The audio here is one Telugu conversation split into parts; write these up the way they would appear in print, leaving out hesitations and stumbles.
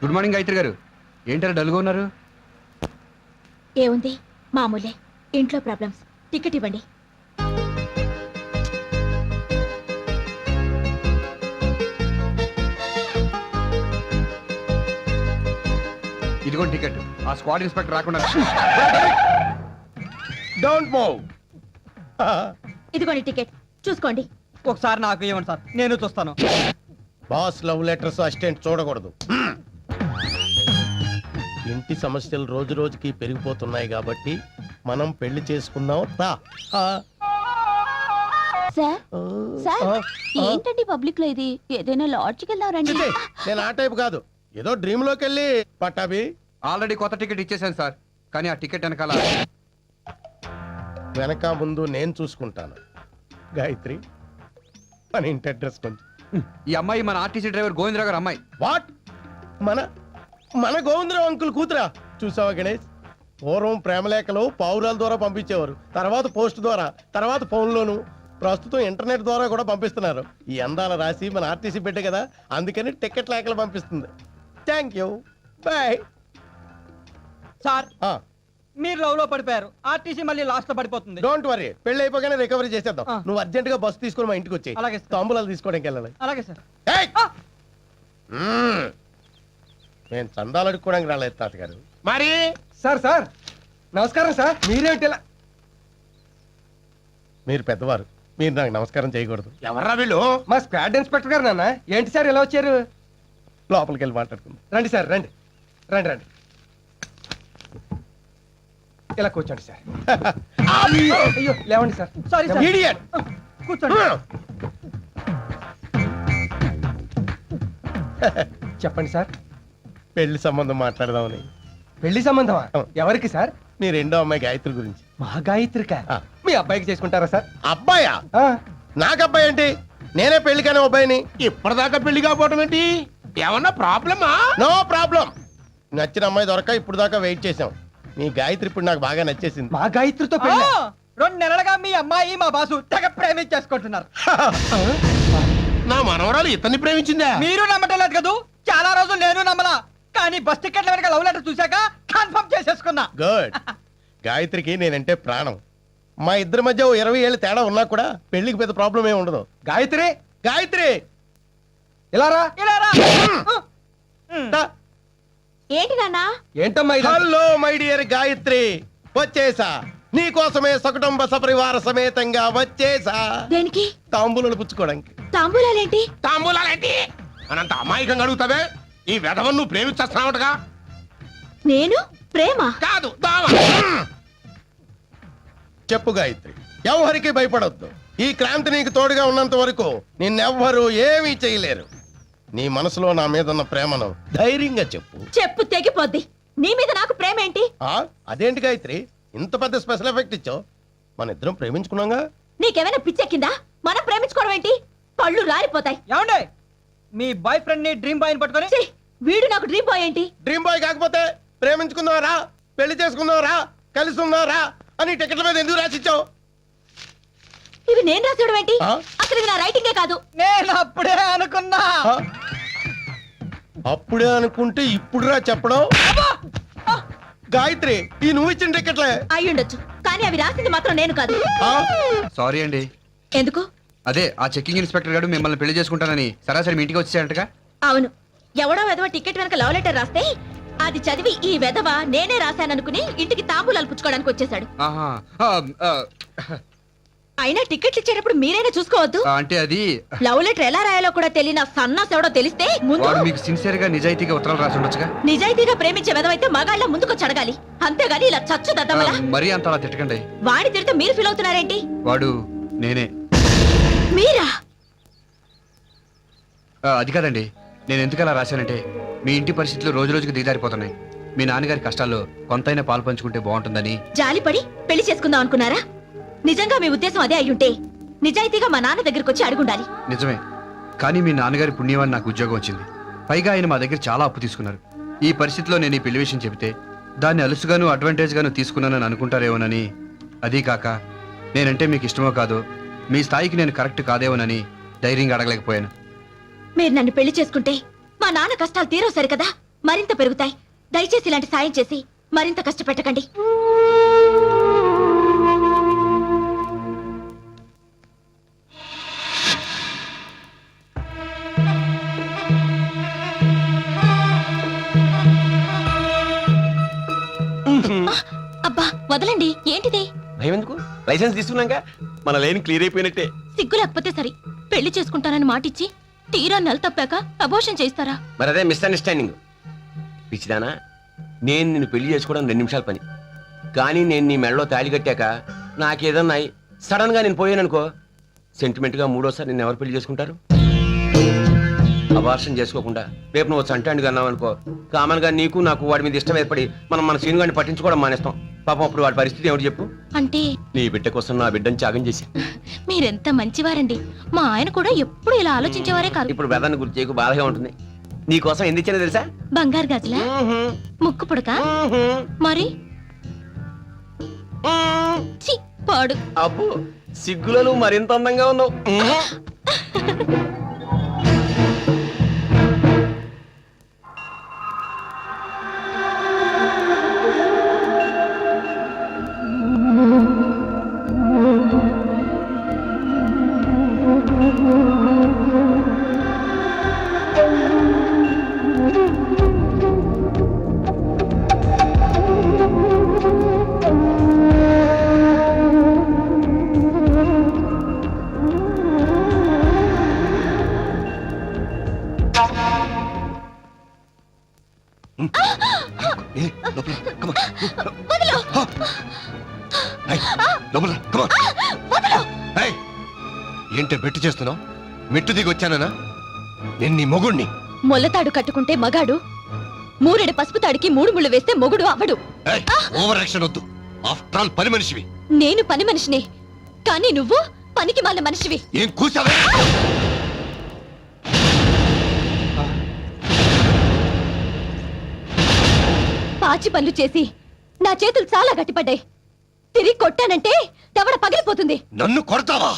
గుడ్ మార్నింగ్ గాయత్రి గారు. ఏంటారు డల్గా ఉన్నారు? ఏముంది, మామూలే. ఇంట్లో ప్రాబ్లమ్స్. టికెట్ ఇవ్వండి. ఇదిగోండి టికెట్. ఆ స్క్వాడ్ ఇన్స్పెక్టర్ రాకుండా డోంట్ మూవ్. ఇదిగోండి టికెట్, చూసుకోండి. ఒకసారి నాకు ఇవ్వండి సార్, నేను చూస్తాను. బాస్ లవ్ లెటర్స్ అసిస్టెంట్ చూడకూడదు. ఇంటి సమస్యలు రోజు రోజుకి పెరిగిపోతున్నాయి కాబట్టి మనం పెళ్లి చేసుకుందాం. రా. సార్ సార్, ఏంటండి పబ్లిక్ లో ఇది? ఏదైనా లాడ్జ్కి వెళ్దాం. చిచి, నేను ఆ టైప్ కాదు. ఏదో డ్రీమ్ లోకి వెళ్ళి పట్టాభి. ఆల్రెడీ కొత్త టికెట్ ఇచ్చేసాను సార్. కానీ ఆ టికెట్ వెనకాల వెనక ముందు నేను చూసుకుంటాను. గాయత్రి, మన ఇంటి అడ్రస్ కొంచెం. ఈ అమ్మాయి మన ఆర్టీసీ డ్రైవర్ గోవిందరావు గారు అమ్మాయి. వాట్? మన మన గోవిందరావు అంకుల్ కూతురా? చూసావా గణేష్, పూర్వం ప్రేమలేఖలు పావురాల ద్వారా పంపించేవారు, తర్వాత పోస్ట్ ద్వారా, తర్వాత ఫోన్లోను, ప్రస్తుతం ఇంటర్నెట్ ద్వారా కూడా పంపిస్తున్నారు. ఈ అందాల రాసి మన ఆర్టీసీ బిడ్డ కదా, అందుకని టికెట్ లేఖలు పంపిస్తుంది. Thank you, bye. సార్, మీరు లవ్ లో పడిపోయారు. ఆర్టీసీ మళ్ళీ లాస్ట్ లో పడిపోతుంది. డోంట్ వరీ, పెళ్లి అయిపోగానే రికవరీ చేసేద్దాం. నువ్వు అర్జెంట్ గా బస్సు తీసుకుని మా ఇంటికి వచ్చాయి. అలాగే సార్. తాంబూలాలు తీసుకోవడానికి వెళ్ళాలి. అలాగే సార్. ఏయ్! నేను చందాలు అడుక్కోవడానికి రాలేదు తాతగారు. మరి సార్ సార్ నమస్కారం సార్. మీరేంటి? మీరు పెద్దవారు, మీరు నాకు నమస్కారం చేయకూడదు. ఎవర్రా వీళ్ళు? మా స్క్వాడ్ ఇన్స్పెక్టర్ గారు. నాన్న ఏంటి సార్ ఎలా వచ్చారు? లోపలికి వెళ్ళి మాట్లాడుకుందాం. రండి సార్, రండి రండి రండి. ఇలా కూర్చోండి సార్. అయ్యో లేవండి సార్. Sorry sir. Idiot! కూర్చోండి. చెప్పండి సార్. పెళ్లి సంబంధం మాట్లాడదామని. పెళ్లి సంబంధమా? ఎవరికి సార్? మీ రెండో అమ్మాయి గాయత్రి గురించి. మా గాయత్రిక. ఆ. మీ అబ్బాయికి చేసుకుంటారా సార్? అబ్బాయా? నాకు అబ్బాయి ఏంటి? నేనే పెళ్లి కానీ అబ్బాయిని. ఇప్పటిదాకా పెళ్లి కాకపోవడం ఏంటి? ఏమన్నా ప్రాబ్లమా? No problem. నచ్చిన అమ్మాయి దొరక ఇప్పుడు దాకా వెయిట్ చేసాం. మీ గాయత్రి ఇప్పుడు నాకు బాగా నచ్చేసింది. మా గాయత్రితో పెళ్లి? 2 నెలలుగా మీ అమ్మాయి మా బాసు తెగ ప్రేమించేసుకుంటున్నారు. నా మనవరాలు ఇతన్ని ప్రేమించిందా? మీరు నమ్మటం లేదు కదూ. చాలా రోజులు నేను నమ్మలా, కానీ బస్ టికెట్ల వెనక లవ్ లెటర్ చూశాక కన్ఫర్మ్ చేసేసుకున్నా. గుడ్. గాయత్రికి నేనంటే ప్రాణం. మా ఇద్దరి మధ్య 20 ఏళ్ళ తేడా ఉన్నా కూడా పెళ్లికి పెద్ద ప్రాబ్లం ఏమి ఉండదు. గాయత్రి, గాయత్రి ఇలా రా. దా. ఏంటి నాన్న? ఏంటమ్మా ఇది? హలో మై డియర్ గాయత్రి, వచ్చేసా. నీకోసమే సకుటుంబ సపరివార సమేతంగా వచ్చేసా. దేనికి? తాంబూలను పుచ్చుకోవడానికి. తాంబూలాలేంటి? తాంబూలాలేంటి అనంత అమాయకంగా అడుగుతావే? ఈ వెధవను నువ్వు ప్రేమించేస్తున్నావుగా? నేను ప్రేమ కాదు, దావా. చెప్పు గాయత్రి, ఎవరికి భయపడొద్దు. ఈ క్రాంతి నీకు తోడుగా ఉన్నంత వరకు నిన్నెవ్వరూ ఏమీ చేయలేరు. నీ మనసులో నా మీద ఉన్న ప్రేమను ధైర్యంగా చెప్పు. చెప్పు తెగిపోద్ది. నీ మీద నాకు ప్రేమ ఏంటి? అదేంటి గాయత్రి, ఇంత పెద్ద స్పెషల్ ఎఫెక్ట్ ఇచ్చావు? మన ఇద్దరం ప్రేమించుకున్నాగా. నీకేమైనా పిచ్చెక్కిందా? మనం ప్రేమించుకోవడం ఏంటి? పళ్ళు రాలిపోతాయి. ఏమండే, మీ బాయ్ ఫ్రెండ్ ని డ్రీమ్ బాయ్ పట్టుకొని? ఛీ, వీడు నాకు డ్రీమ్ బాయ్ ఏంటి? డ్రీమ్ బాయ్ కాకపోతే ప్రేమించుకుందావరా, పెళ్లి చేసుకుందావరా, కలిసి ఉందావరా అని టికెట్ల మీద ఎందుకు రాసిచ్చావు? ఇవి నేను రాసేయడం ఏంటి? ఆ? అసలు ఇది నా రైటింగే కాదు. నేను అప్పుడే అనుకున్నా. అప్పుడే అనుకుంటే ఇప్పుడురా చెప్పడం. గాయత్రి, ఈ నువ్వు ఇచ్చిన టికెట్లే అయ్యుండొచ్చు, కానీ అవి రాసింది మాత్రం నేను కాదు. సారీ అండి. ఎందుకు? అదే ఆ చెక్కింగ్ ఇన్స్పెక్టర్ గారు మిమ్మల్ని పెళ్లి చేసుకుంటానని సరాసరి మీ ఇంటికి వచ్చేసారంటగా. అవును, ఎవడో వెధవ టికెట్ వెనక లవ్ లెటర్ రాస్తే అది చదివి ఈ వెధవ నేనే రాశాననుకుని ఇంటికి తాంబూలాలు పుచ్చుకోవడానికి వచ్చేసాడు. ఆహా. అయినా టికెట్లు ఇచ్చేటప్పుడు మీరైనా చూసుకోవద్దు. అంటే అది లవ్ లెటర్ ఎలా రాయాలో కూడా తెలియని సన్నాస్ ఎవడో తెలిస్తే ముందు వాడు మీకు సిన్సియర్ గా నిజాయితీగా ఉత్తరాలు రాసి ఉండొచ్చుగా. నిజాయితీగా ప్రేమించే వెధవైతే మగాళ్ళ ముందుకొచ్చి అడగాలి, అంతేగాని ఇలా చచ్చు దద్దమలా. మరీ అంత అలా తిట్టకండి. వాడి తిడితే మీరు ఫీల్ అవుతున్నారేంటి? వాడు నేనే. మీరా? అది కాదండి, నేను ఎందుకు అలా రాశానంటే మీ ఇంటి పరిస్థితులు రోజు రోజుకి దిగజారిపోతున్నాయి. మీ నాన్నగారి కష్టాల్లో కొంతైనా పాలు పంచుకుంటే బాగుంటుందని. జాలిపడి పెళ్లి చేసుకుందాం అనుకున్నారా? నిజంగా మీ ఉద్దేశం అదే అయ్యుంటే నిజాయితీగా మా నాన్న దగ్గరికి వచ్చి అడుగుండాలి. నిజమే, కానీ మీ నాన్నగారి పుణ్యమని నాకు ఉద్యోగం వచ్చింది. పైగా ఆయన మా దగ్గర చాలా అప్పు తీసుకున్నారు. ఈ పరిస్థితిలో నేను ఈ పెళ్లి విషయం చెబితే దాన్ని అలుసుగాను అడ్వాంటేజ్ గాను తీసుకున్నానని అనుకుంటారేమోనని. అదీ కాక నేనంటే మీకు ఇష్టమో కాదో, మీ స్థాయికి నేను కరెక్ట్ కాదేమోనని ధైర్యంగా అడగలేకపోయాను. మీరు నన్ను పెళ్లి చేసుకుంటే మా నాన్న కష్టాలు తీరవు సరికదా, మరింత పెరుగుతాయి. దయచేసి ఇలాంటి సాయం చేసి మరింత కష్టపెట్టకండి. అబ్బా వదలండి. ఏంటిది? భయం ఎందుకు? లైసెన్స్ తీసుకున్నాక మన లైన్ క్లియర్ అయిపోయినట్టే. సిగ్గు లేకపోతే సరి. పెళ్లి చేసుకుంటానని మాటిచ్చి తీరా నెల తప్పాక అబోర్షన్ చేస్తారా? మరి అదే మిస్అండర్స్టాండింగ్. పిచ్చిదానా, నేను నిన్ను పెళ్లి చేసుకోవడం 2 నిమిషాల పని. కానీ నేను నీ మెడలో తాళి కట్టాక నాకేదన్నా సడన్ గా నేను పోయాననుకో, సెంటిమెంట్ గా 3వసారి నిన్ను ఎవరు పెళ్లి చేసుకుంటారు? అబార్షన్ చేసుకోకుండా రేపు నువ్వు చంటాండి అన్నావు అనుకో, కామన్ గా నీకు నాకు వాడి మీద ఇష్టం ఏర్పడి మనం మన సీన్ గారిని పట్టించుకోవడం మానేస్తాం. పాపం అప్పుడు వాడి పరిస్థితి ఏమిటి చెప్పు? అంటే నీ బిడ్డ కోసం నా బిడ్డని త్యాగం చేసి. మీరెంత మంచివారండి. మా ఆయన కూడా ఎప్పుడు ఇలా ఆలోచించేవారే కాదు. ఇప్పుడు బ్రదర్ని గుర్తు చేయకు, బాధగా ఉంటుంది. నీ కోసం ఎందుకు ఇచ్చానో తెలుసా? బంగారు గాజులా? ముక్కు పుడక? మరి ఛీ, పాడు. అబ్బో, సిగ్గులలో మరింత అందంగా ఉన్నావు. ఏంటే బెట్టు చేస్తున్నావు? మెట్టు దిగి వచ్చానా? నేను నీ మొగుణ్ణి. మొల్లతాడు కట్టుకుంటే మగాడు, మూరెడు పసుపు తాడికి 3 ముళ్ళు వేస్తే మొగుడు అవడు. ఓవర్ యాక్షన్ వద్దు. ఆఫ్టర్ ఆల్ పని మనిషివి. నేను పని మనిషినే, కానీ నువ్వు పనికి మాల మనిషివి. ఏం కూసావే? పాచి పనులు చేసి నా చేతులు చాలా గట్టిపడ్డాయి. తిరిగి కొట్టానంటే దవడ పగిలిపోతుంది. నన్ను కొడతావా?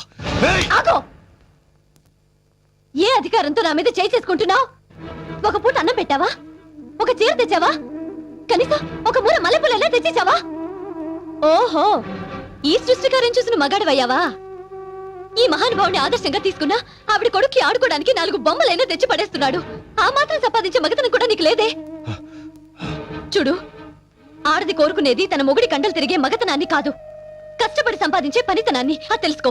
ఏయ్! ఆగో! ఏ అధికారంతో నా మీద చేయి చేసుకుంటున్నావు? ఒక పూట అన్నం పెట్టావా? ఒక చీర తెచ్చావా? కనీసం ఒక మూల మల్లెపూలైనా తెచ్చిచ్చావా? ఓహో, ఈ సృష్టికారం చూసిన మగాడివయ్యావా? ఈ మహానుభావుని ఆదర్శంగా తీసుకున్నా ఆవిడ కొడుక్కి ఆడుకోవడానికి 4 బొమ్మలైనా తెచ్చి పడేస్తున్నాడు. ఆ మాత్రం సంపాదించే మగతనం కూడా నీకు లేదే? చూడు, ఆడది కోరుకునేది తన మొగుడి కండలు తిరిగే మగతనాన్ని కాదు, కష్టపడి సంపాదించే పనితనాన్ని. అది తెలుసుకో.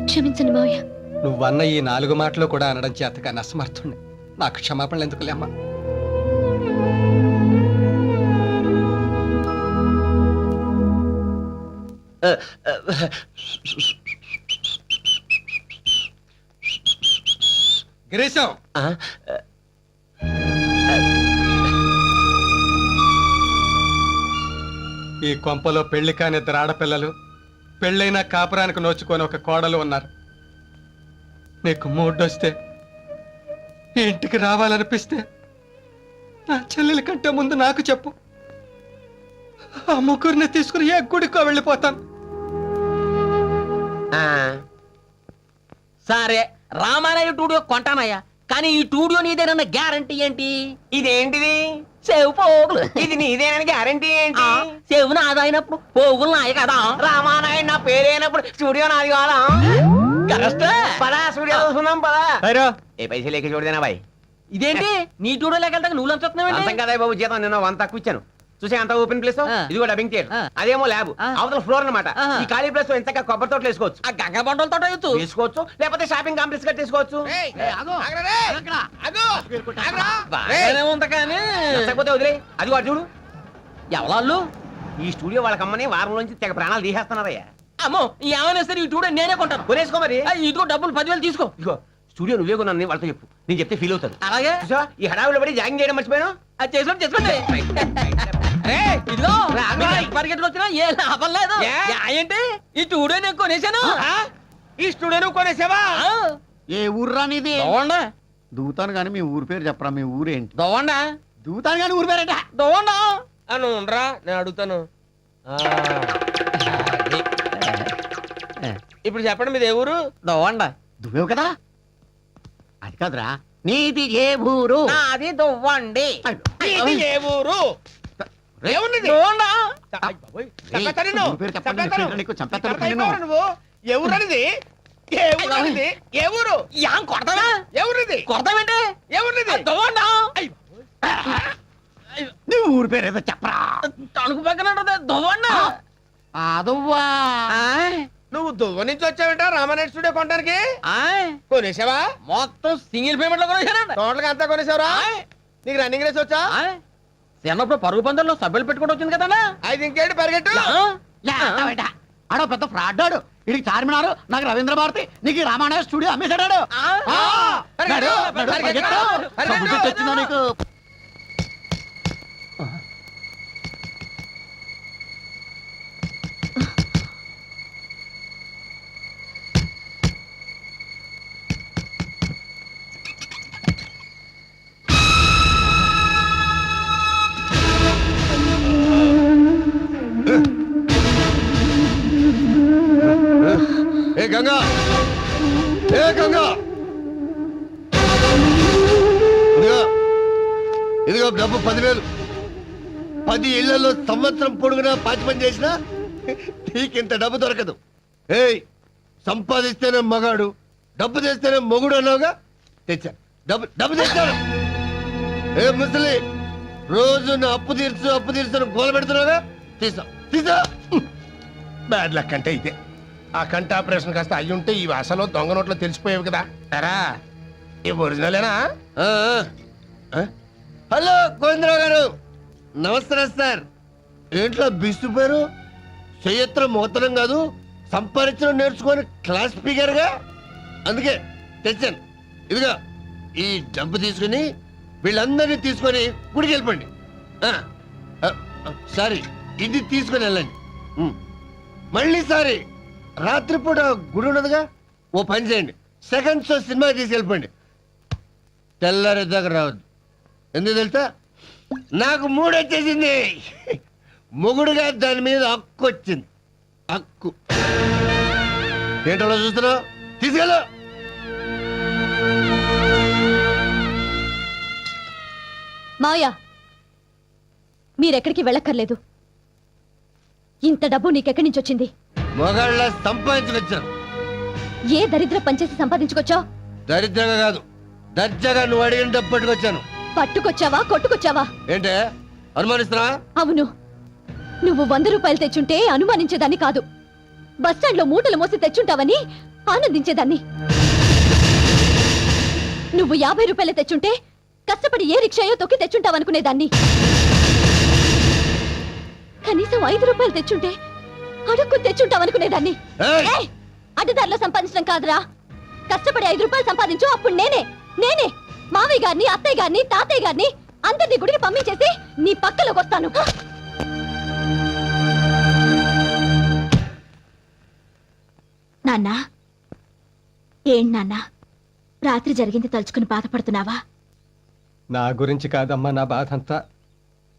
క్షమించండి మావయ్య. నువ్వన్న ఈ 4 మాటలు కూడా అనడం చేతగా నసమర్థుణ్ణి. నాకు క్షమాపణలు ఎందుకులేమ్మా? గిరీశం, ఈ కొంపలో పెళ్లి కాని 2 ఆడపిల్లలు, పెళ్ళైనా కాపురానికి నోచుకొని ఒక కోడలు ఉన్నారు. నీకు మూడొస్తే ఈ ఇంటికి రావాలనిపిస్తే నా చెల్లెల కంటే ముందు నాకు చెప్పు. ఆ ముగ్గురిని తీసుకుని ఏ గుడికో వెళ్ళిపోతాను. సరే, రామారాయ టూడియో కొంటానయ్యా, కానీ ఈ టూడియో నీదేనన్న గ్యారంటీ ఏంటి? ఇదేంటిది? సేవు పోగులు. ఇది నీదేనని గ్యారంటీ ఏంటి? సేవు నాదైనప్పుడు పోగులు నాయ కదా. రామానాయుడు నా పేరైనప్పుడు స్టూడియో నాది కాదా? కరెక్టే. పదా స్టూడియో చూసుకుందాం, పదా. ఏ పైసలు లేక చూడదేనా బాయ్? ఇదేంటి నీ టూడియో లేకెళ్తా నువ్వు అంతం లంచుతున్నావు? కదా బాబు, జీతం నిన్న 1 తక్కువ ఇచ్చాను. చూసే అంత ఓపెన్ ప్లేస్, ఇదిగో డబ్బింగ్ థియేటర్, అదేమో ల్యాబ్, అవతల ఫ్లోర్ అన్నమాట. ఈ ఖాళీ ప్లేస్ లో ఎంతగా కొబ్బరి తోటలు వేసుకోవచ్చు. ఆ గంగ బండల తోట వేసుకోవచ్చు, లేకపోతే షాపింగ్ కాంప్లెక్స్ కట్టేసుకోవచ్చు. బాగానే ఉంది కానీ లేకపోతే వదిలే, అదిగో అటు చూడు. ఎవరాళ్ళు? ఈ స్టూడియో వాళ్ళకి అమ్మని వారం నుంచి తెగ ప్రాణాలు తీసేస్తున్నారయ్యా. అమ్మో, ఏమైనా సరే ఈ టూడియో నేనే కొంటాను. కొనేసుకో మరి. ఇదిగో డబ్బులు 10,000 తీసుకో. ఇదిగో స్టూడియో నువ్వే కొన్నాను వాళ్ళతో చెప్పు, నేను చెప్తే ఫీల్ అవుతారు. అలాగే. చూసావా, ఈ హడావిలో పడి జాగింగ్ చేయడం మర్చిపోయాను. అది చేసుకోండి, చేసుకోండి. ఇదిగో పరిగెట్టుకు వచ్చినా ఏ లాభం లేదు. ఏంటి ఈ టూడియో నేను కొనేసాను. ఈ స్టూడియో నువ్వు కొనేసావా? ఏ ఊర్రా నీది? దోవండా దూతాను గాని మీ ఊరు పేరు చెప్పరా. మీ ఊరేంటి? దోవండా దూతాను గాని ఊరు పేరేట? దోవండా అని ఉండరా, నేను అడుగుతాను. ఇప్పుడు చెప్పండి, మీది ఏ ఊరు? దోవండా. దువ్వేవు కదా? అది కాదురా, నీది ఏ ఊరు? అది దువ్వండి. ఇది ఏ ఊరు? ఏమున్నది? దోండా. చంపేస్తాను నిన్ను. ఊరు పేరు చెప్పండి, చంపేస్తాను. నీకు చంపేస్తాను చంపేస్తాను నిన్ను. నువ్వు. ఏ ఊరనిది? ఏ ఊరనిది? ఏ ఊరు? యాం కొడతావా? ఏ ఊరిది? కొడతావేంటి? ఏ ఊరిది? దోండా. నీ ఊరు పేరు ఏదో చెప్పరా? తణుకు పక్కన ఉంటది, దోండా. అదవ్వా. ఆయ్, నువ్వు దువ్వ నుంచి వచ్చావేంట రామానాయుడు స్టూడియో కొనడానికి? ఆయ్. కొనేసావా? మొత్తం సింగిల్ పేమెంట్ లో కొనేసానండి. టోటల్గా అంతా కొనేసావరా? నీకు రన్నింగ్ రేస్ వచ్చా? ఆయ్. చిన్నప్పుడు పరుగు పందెంలో సభ్యులు పెట్టుకుంటూ వచ్చింది కదా. అయితే ఇంకేంటి పరిగెట్టు. ఆడో పెద్ద ఫ్రాడ్ ఆడు. ఇడికి చార్మినారు, నాకు రవీంద్ర భారతి, నీకు ఈ రామానాయుడు స్టూడియో అమ్మేశాడు. వచ్చిందా నీకు? ఏ గంగా, ఏ గంగా, ఇదిగో ఇదిగో డబ్బు 10,000. 10 ఇళ్లలో సంవత్సరం పొడుగునా పాచి పని చేసినా నీకింత డబ్బు దొరకదు. ఏయ్, సంపాదిస్తేనే మగాడు, డబ్బు తెస్తేనే మొగుడు అన్నావుగా, తెచ్చా. డబ్బు తెచ్చాను. ఏ ముసలి, రోజు నా అప్పు తీర్చు గోల పెడుతున్నావుగా, తీసా. బ్యాడ్ లక్ అంటే ఇదే. ఆ కంటి ఆపరేషన్ కాస్త అయ్యి ఉంటే ఈ వాసలో దొంగ నోట్లో తెలిసిపోయేవి కదా. ఎరా ఈ ఒరిజినలేనా? హలో గోవిందరావు గారు, నమస్తే సార్. ఏంట్లో బిస్సు పేరు? చెయ్యత్రం మోతనం కాదు, సంపాదించడం నేర్చుకొని క్లాస్ స్పీకర్గా. అందుకే తెచ్చాను. ఇదిగా ఈ డబ్బు తీసుకుని వీళ్ళందరినీ తీసుకొని గుడికి వెళ్ళిపోండి. సారీ, ఇది తీసుకొని వెళ్ళండి. మళ్ళీ సారీ, రాత్రిపూట గుడి ఉన్నదిగా, ఓ పని చేయండి, సెకండ్ షో సినిమా తీసుకెళ్ళిపోండి. తెల్లారి దగ్గర రావద్దు. ఎందుకు తెలుసా? నాకు మూడు వచ్చేసింది. మొగుడుగా దాని మీద హక్కు వచ్చింది. హక్కు ఏంటో చూస్తున్నావు? తీసుకెళ్ళు. మావయ్య, మీరెక్కడికి వెళ్ళక్కర్లేదు. ఇంత డబ్బు నీకెక్కడి నుంచి వచ్చింది? మొగాళ్ళ సంపాదించుకొచ్చాను. ఏ దరిద్ర పనిచేసి సంపాదించుకొచ్చావు? దరిద్రంగా కాదు, దర్జాగా నువ్వు అడిగిన డబ్బు పట్టుకొచ్చాను. పట్టుకొచ్చావా కొట్టుకొచ్చావా? ఏంటే అనుమానిస్తున్నా? అవును, నువ్వు 100 రూపాయలు తెచ్చుంటే అనుమానించేదాన్ని కాదు. బస్టాండ్ లో మూటలు మోసి తెచ్చుంటావని ఆనందించేదాన్ని. నువ్వు 50 రూపాయలు తెచ్చుంటే కష్టపడి ఏ రిక్షాయో తొక్కి తెచ్చుంటావనుకునేదాన్ని. కనీసం 5 రూపాయలు తెచ్చుంటే అడుక్కు తెచ్చుంటావనుకునేదాన్ని. ఏయ్, అడ్డదారిలో సంపాదించడం కాదురా, కష్టపడి 5 రూపాయలు సంపాదించు. అప్పుడు నేనే మావయ్య గారిని, అత్తయ్య గారిని, తాతయ్య గారిని అందరినీ గుడికి పంపించేసి నీ పక్కలోకి వస్తాను. నాన్నా, ఏం నాన్నా, రాత్రి జరిగింది తలుచుకుని బాధపడుతున్నావా? నా గురించి కాదమ్మా నా బాధ అంతా,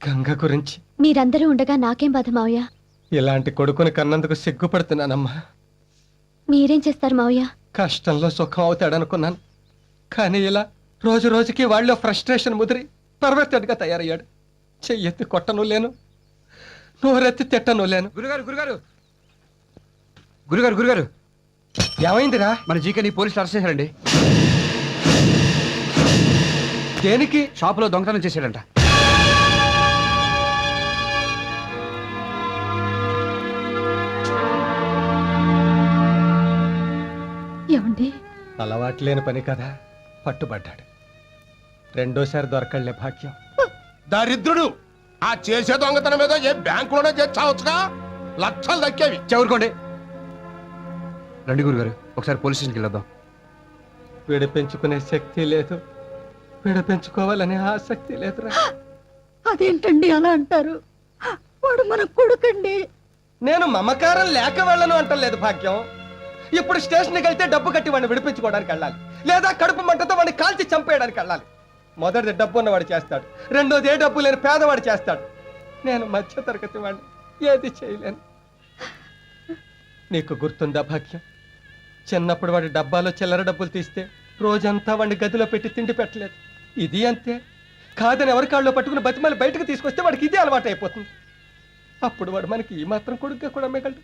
గంగ గురించి. మీరందరూ ఉండగా నాకేం బాధ మావయ్య? ఇలాంటి కొడుకుని కన్నందుకు సిగ్గుపడుతున్నానమ్మా. మీరేం చేస్తారు మావయ్య? కష్టంలో సుఖం అవుతాడనుకున్నాను, కానీ ఇలా రోజు రోజుకి వాళ్ళలో ఫ్రస్ట్రేషన్ ముదిరి పర్వర్తెడ్గా తయారయ్యాడు. చెయ్యెత్తి కొట్టను లేను, నోరెత్తి తిట్టను లేను. గురుగారు ఏమైందిరా? మన జీకని పోలీసులు అరెస్ట్ చేశారండి. దేనికి? షాపులో దొంగతనం చేశాడంట. ఏమండి? అలవాట్లేని పని కదా, పట్టుబడ్డాడు. రెండోసారి దొరకళ్లే భాగ్యం. దరిద్రుడు ఆ చేసే దొంగతనం మీద ఏ బ్యాంకులోనే చేసి చావచ్చుగా, లక్షలు దక్కేవి. చెవురుకోండి. రండి గురుగారు, ఒకసారి పోలీస్ స్టేషన్కి వెళ్ళొద్దాం. విడిపించుకునే శక్తి లేదు, విడిపించుకోవాలనే ఆసక్తి లేదురా. అదేంటండి అలా అంటారు? వాడు మన కొడుకండి. నేను మమకారం లేక వెళ్ళను అంటలేదు భాగ్యం. ఇప్పుడు స్టేషన్కి వెళ్తే డబ్బు కట్టి వాడిని విడిపించుకోవడానికి వెళ్ళాలి, లేదా కడుపు మంటతో వాడిని కాల్చి చంపేయడానికి వెళ్ళాలి. మొదటిది డబ్బు ఉన్నవాడు చేస్తాడు, రెండోది ఏ డబ్బు లేని పేదవాడు చేస్తాడు. నేను మధ్య తరగతి వాడిని, ఏది చేయలేను. నీకు గుర్తుందా భాగ్యం, చిన్నప్పుడు వాడి డబ్బాలో చిల్లర డబ్బులు తీస్తే రోజంతా వాడిని గదిలో పెట్టి తిండి పెట్టలేదు. ఇది అంతే. కాదని ఎవరి కాళ్ళలో పట్టుకుని బతిమాలి బయటకు తీసుకొస్తే వాడికి ఇదే అలవాటు అయిపోతుంది. అప్పుడు వాడు మనకి ఈ మాత్రం కొడుగ్గా కూడా మిగలడు.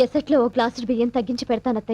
ఎసట్లో ఓ గ్లాసుడు బియ్యం తగ్గించి పెడతానత్తయ్య.